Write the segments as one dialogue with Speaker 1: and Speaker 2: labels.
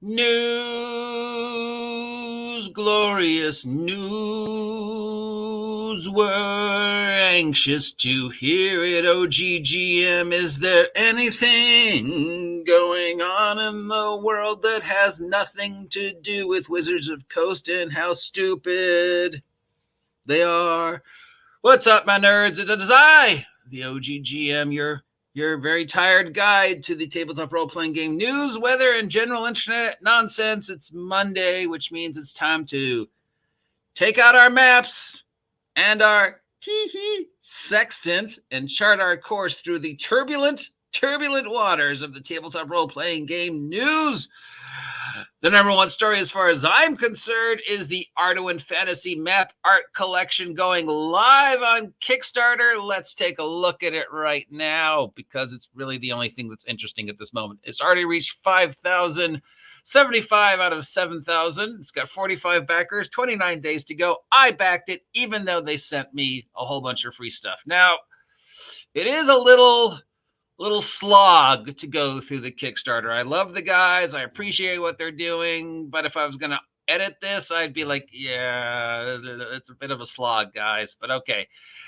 Speaker 1: News, glorious news. We're anxious to hear it. OGGM, is there anything going on in the world that has nothing to do with Wizards of Coast and how stupid they are? What's up, my nerds? It is I, the OGGM, your very tired guide to the tabletop role-playing game news, weather, and general internet nonsense. It's Monday, which means it's time to take out our maps and our sextant and chart our course through the turbulent waters of the tabletop role-playing game news. The number one story, as far as I'm concerned, is the Arduin Fantasy Map Art Collection going live on Kickstarter. Let's take a look at it right now because it's really the only thing that's interesting at this moment. It's already reached 5,075 out of 7,000. It's got 45 backers, 29 days to go. I backed it, even though they sent me a whole bunch of free stuff. Now, it is a little slog to go through the Kickstarter. I love the guys. I appreciate what they're doing. But if I was going to edit this, I'd be like, yeah, it's a bit of a slog, guys. But okay.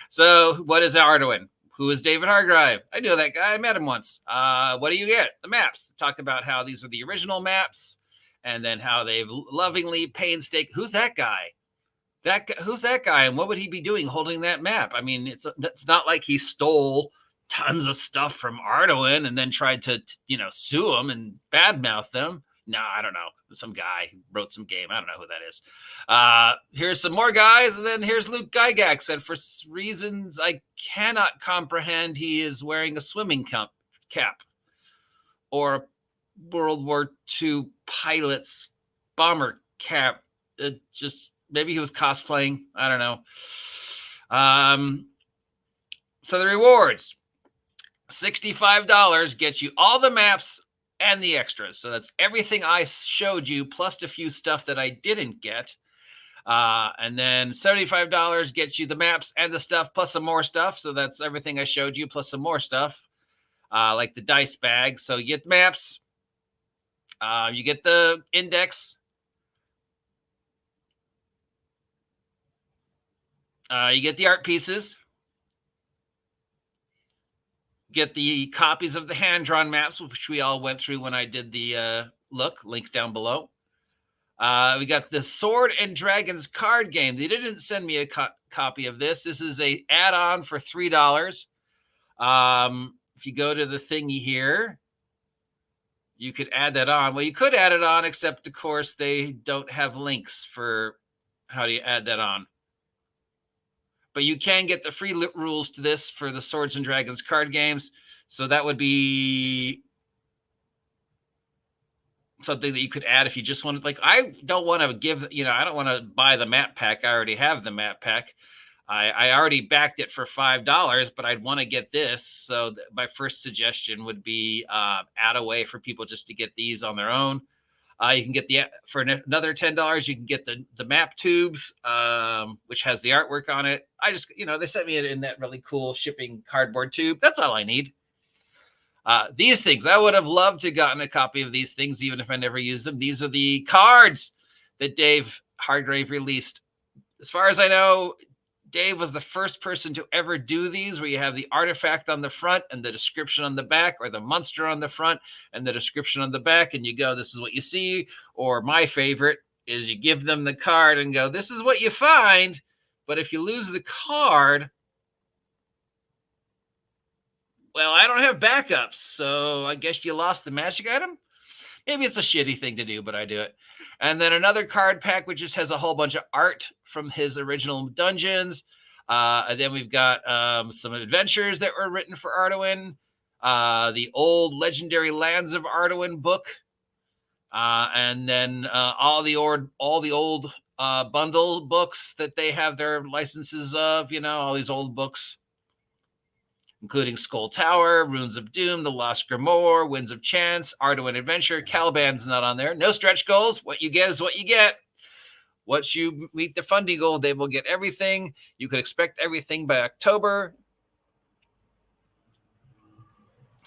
Speaker 1: So what is Arduin? Who is David Hargreave? I knew that guy. I met him once. What do you get? The maps. Talk about how these are the original maps and then how they've lovingly painstaking. Who's that guy? Who's that guy? And what would he be doing holding that map? I mean, it's not like he stole tons of stuff from Arduin and then tried to, sue them and badmouth them. No, I don't know. Some guy wrote some game. I don't know who that is. Here's some more guys. And then here's Luke Gygax. And for reasons I cannot comprehend, he is wearing a swimming cap or a World War II pilot's bomber cap. Maybe he was cosplaying. I don't know. So the rewards. $65 gets you all the maps and the extras. So that's everything I showed you, plus a few stuff that I didn't get. And then $75 gets you the maps and the stuff, plus some more stuff. So that's everything I showed you, plus some more stuff, like the dice bag. So you get the maps. You get the index. You get the art pieces. Get the copies of the hand-drawn maps, which we all went through when I did the links down below. We got the Sword and Dragons card game. They didn't send me a copy of this. This is a add-on for $3. If you go to the thingy here, you could add that on. Well, you could add it on, except, of course, they don't have links for how do you add that on. But you can get the free rules to this for the Swords and Dragons card games. So that would be something that you could add if you just wanted. Like, I don't want to give, I don't want to buy the map pack. I already have the map pack. I already backed it for $5, but I'd want to get this. So my first suggestion would be add a way for people just to get these on their own. You can get for another $10, you can get the map tubes, which has the artwork on it. I just, they sent me it in that really cool shipping cardboard tube. That's all I need. These things, I would have loved to gotten a copy of these things, even if I never used them. These are the cards that Dave Hargrave released. As far as I know, Dave was the first person to ever do these, where you have the artifact on the front and the description on the back, or the monster on the front and the description on the back, and you go, this is what you see. Or my favorite is you give them the card and go, this is what you find. But if you lose the card, well, I don't have backups, so I guess you lost the magic item. Maybe it's a shitty thing to do, but I do it. And then another card pack, which just has a whole bunch of art from his original dungeons. And then we've got some adventures that were written for Arduin. The old Legendary Lands of Arduin book. And then all the old bundle books that they have their licenses of, all these old books, including Skull Tower, Runes of Doom, The Lost Grimoire, Winds of Chance, Arduin Adventure. Caliban's not on there. No stretch goals. What you get is what you get. Once you meet the funding goal, they will get everything. You could expect everything by October.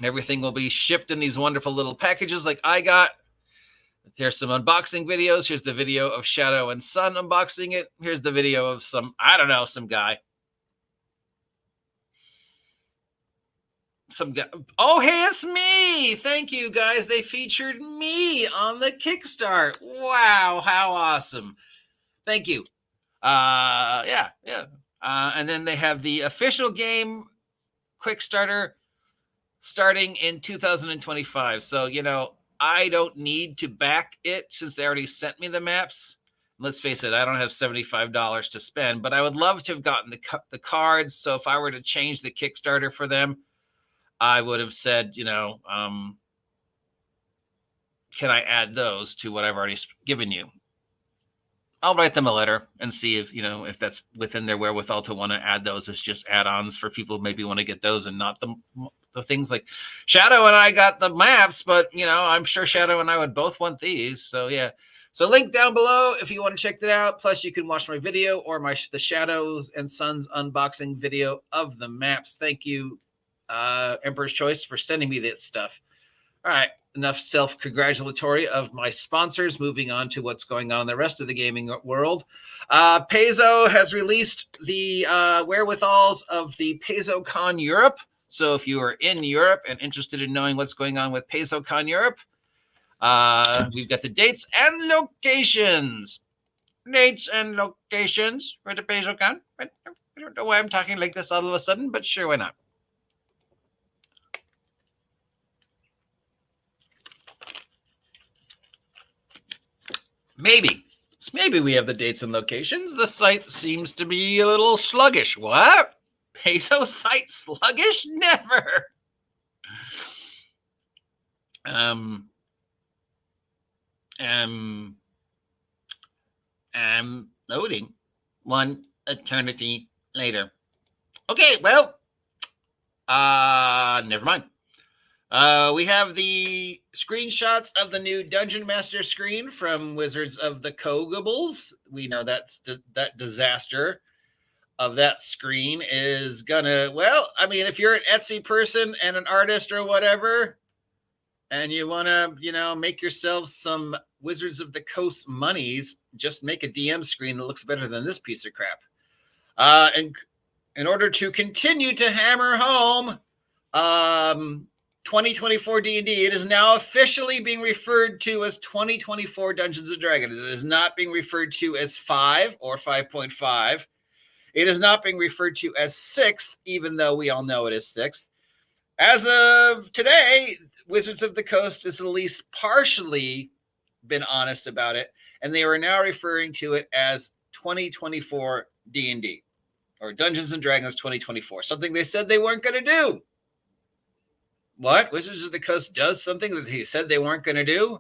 Speaker 1: Everything will be shipped in these wonderful little packages like I got. Here's some unboxing videos. Here's the video of Shadow and Sun unboxing it. Here's the video of some guy. Oh, hey, it's me. Thank you, guys. They featured me on the Kickstart. Wow, how awesome. Thank you. Yeah. And then they have the official game Quickstarter starting in 2025. So, I don't need to back it since they already sent me the maps. Let's face it, I don't have $75 to spend, but I would love to have gotten the cards. So if I were to change the Kickstarter for them, I would have said, can I add those to what I've already given you? I'll write them a letter and see if that's within their wherewithal to want to add those as just add-ons for people who maybe want to get those and not the things like Shadow and I got the maps, but I'm sure Shadow and I would both want these. So yeah. So link down below if you want to check that out. Plus you can watch my video or the Shadows and Suns unboxing video of the maps. Thank you, Emperor's Choice, for sending me that stuff. All right, enough self-congratulatory of my sponsors. Moving on to what's going on in the rest of the gaming world. Paizo has released the wherewithals of the PaizoCon Europe. So if you are in Europe and interested in knowing what's going on with PaizoCon Europe, we've got the dates and locations. Dates and locations for the PaizoCon. I don't know why I'm talking like this all of a sudden, but sure, why not? Maybe we have the dates and locations. The site seems to be a little sluggish. What? Paizo site sluggish? Never. Loading. One eternity later. Okay, well, never mind. We have the screenshots of the new Dungeon Master screen from Wizards of the Kogables. We know that disaster of that screen is gonna, if you're an Etsy person and an artist or whatever, and you want to, make yourself some Wizards of the Coast monies, just make a DM screen that looks better than this piece of crap. And in order to continue to hammer home, 2024 D&D, it is now officially being referred to as 2024 Dungeons & Dragons. It is not being referred to as 5 or 5.5. It is not being referred to as 6th, even though we all know it is 6th. As of today, Wizards of the Coast has at least partially been honest about it, and they are now referring to it as 2024 D&D, or Dungeons & Dragons 2024, something they said they weren't going to do. What? Wizards of the Coast does something that they said they weren't going to do?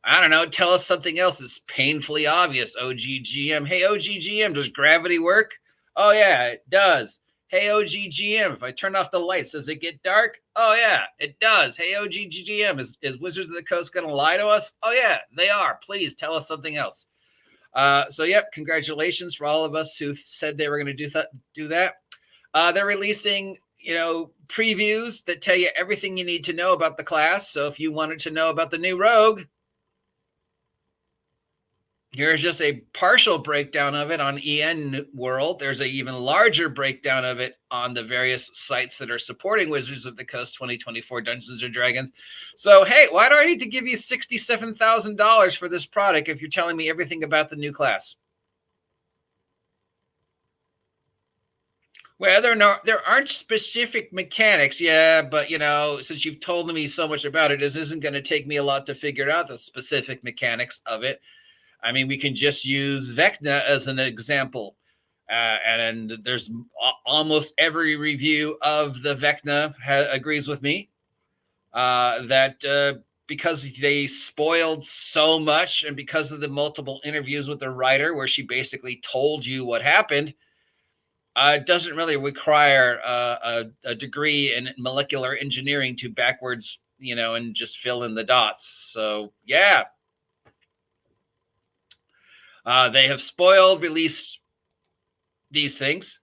Speaker 1: I don't know. Tell us something else that's painfully obvious, OGGM. Hey, OGGM, does gravity work? Oh, yeah, it does. Hey, OGGM, if I turn off the lights, does it get dark? Oh, yeah, it does. Hey, OGGM, is Wizards of the Coast going to lie to us? Oh, yeah, they are. Please tell us something else. Yep, congratulations for all of us who said they were going to do that. They're releasing previews that tell you everything you need to know about the class. So if you wanted to know about the new rogue, here's just a partial breakdown of it on EN World. There's an even larger breakdown of it on the various sites that are supporting Wizards of the Coast 2024 Dungeons & Dragons. So, hey, why do I need to give you $67,000 for this product if you're telling me everything about the new class? Well, there aren't specific mechanics, yeah, but, since you've told me so much about it, it isn't going to take me a lot to figure out the specific mechanics of it. I mean, we can just use Vecna as an example. And there's almost every review of the Vecna agrees with me that because they spoiled so much and because of the multiple interviews with the writer where she basically told you what happened, it doesn't really require a degree in molecular engineering to backwards, and just fill in the dots. So, yeah. They have released these things.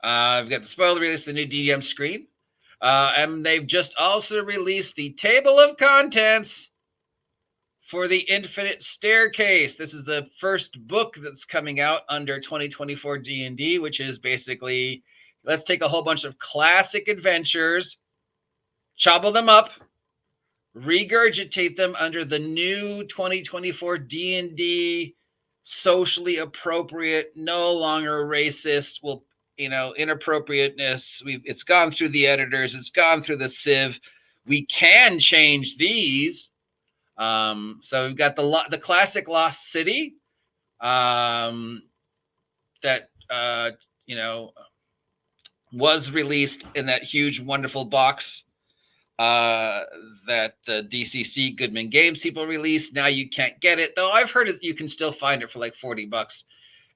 Speaker 1: We've got the spoiled release, the new DDM screen. And they've just also released the table of contents for the Infinite Staircase. This is the first book that's coming out under 2024 D&D, which is basically, let's take a whole bunch of classic adventures, chobble them up, regurgitate them under the new 2024 D&D, socially appropriate, no longer racist, inappropriateness. It's gone through the editors, it's gone through the sieve. We can change these. So we've got the classic Lost City, that was released in that huge, wonderful box that the DCC Goodman Games people released. Now you can't get it, though. I've heard you can still find it for like $40.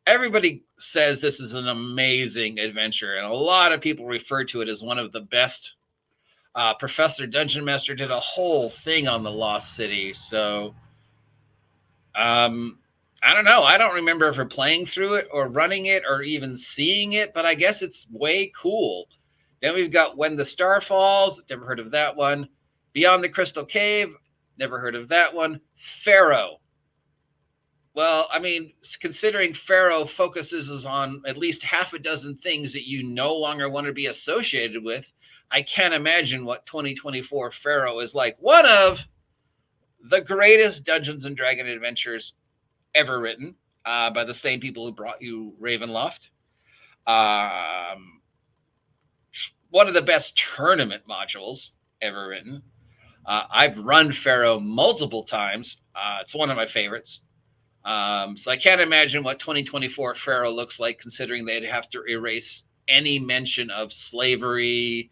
Speaker 1: Everybody says this is an amazing adventure, and a lot of people refer to it as one of the best. Professor Dungeon Master did a whole thing on the Lost City. So, I don't know. I don't remember ever playing through it or running it or even seeing it, but I guess it's way cool. Then we've got When the Star Falls. Never heard of that one. Beyond the Crystal Cave. Never heard of that one. Pharaoh. Well, I mean, considering Pharaoh focuses on at least half a dozen things that you no longer want to be associated with, I can't imagine what 2024 Pharaoh is like. One of the greatest Dungeons and Dragons adventures ever written, by the same people who brought you Ravenloft. One of the best tournament modules ever written. I've run Pharaoh multiple times. It's one of my favorites. So I can't imagine what 2024 Pharaoh looks like, considering they'd have to erase any mention of slavery,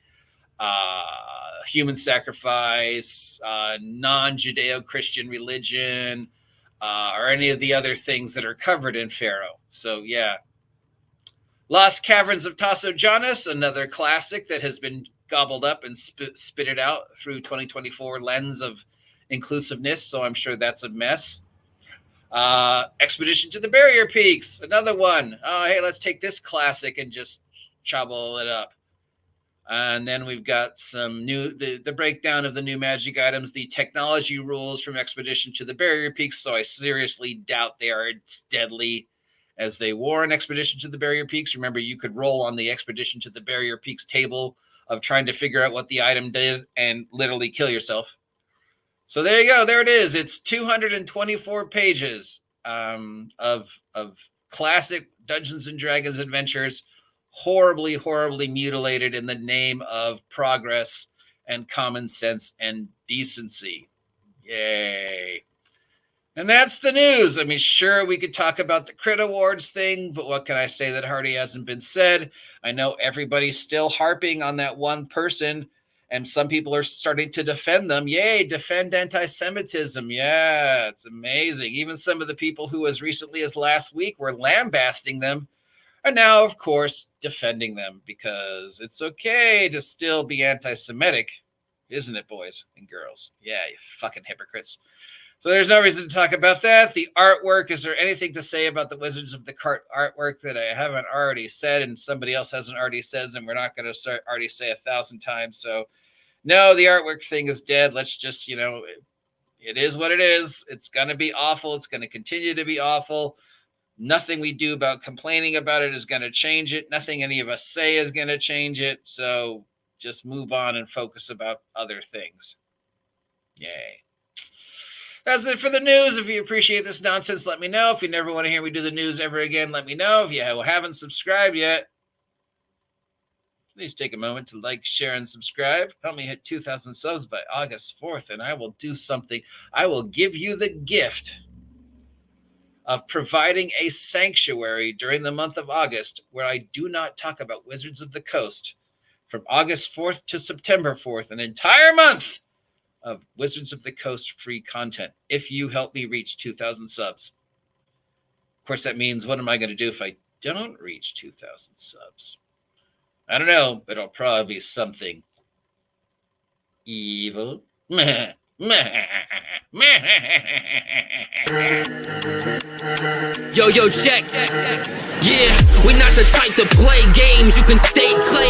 Speaker 1: human sacrifice, non-Judeo-Christian religion, or any of the other things that are covered in Pharaoh. So, yeah. Lost Caverns of Tasso Janus, another classic that has been gobbled up and spitted out through 2024 lens of inclusiveness, so I'm sure that's a mess. Expedition to the Barrier Peaks, another one. Oh, hey, let's take this classic and just chobble it up. And then we've got some new, the breakdown of the new magic items, the technology rules from Expedition to the Barrier Peaks. So I seriously doubt they are as deadly as they were in Expedition to the Barrier Peaks. Remember, you could roll on the Expedition to the Barrier Peaks table of trying to figure out what the item did and literally kill yourself. So there you go. There it is. It's 224 pages of classic Dungeons and Dragons adventures, horribly, horribly mutilated in the name of progress and common sense and decency. Yay. And that's the news. I mean, sure, we could talk about the Crit Awards thing, but what can I say that hardly hasn't been said? I know everybody's still harping on that one person, and some people are starting to defend them. Yay, defend anti-Semitism. Yeah, it's amazing. Even some of the people who as recently as last week were lambasting them are now, of course, defending them, because it's okay to still be anti-Semitic, isn't it, boys and girls? Yeah, you fucking hypocrites. So there's no reason to talk about that. The artwork, is there anything to say about the Wizards of the Cart artwork that I haven't already said and somebody else hasn't already said, and we're not going to already say 1,000 times? So no, the artwork thing is dead. Let's just, it is what it is. It's going to be awful. It's going to continue to be awful. Nothing we do about complaining about it is going to change it. Nothing any of us say is going to change it. So just move on and focus about other things. Yay. That's it for the news. If you appreciate this nonsense, let me know. If you never want to hear me do the news ever again, let me know. If you haven't subscribed yet, please take a moment to like, share, and subscribe. Help me hit 2,000 subs by August 4th, and I will do something. I will give you the gift of providing a sanctuary during the month of August where I do not talk about Wizards of the Coast from August 4th to September 4th, an entire month of Wizards of the Coast free content, if you help me reach 2,000 subs. Of course, that means, what am I going to do if I don't reach 2,000 subs? I don't know, but it'll probably be something evil. Yo, check. Yeah, we're not the type to play games. You can stay claim.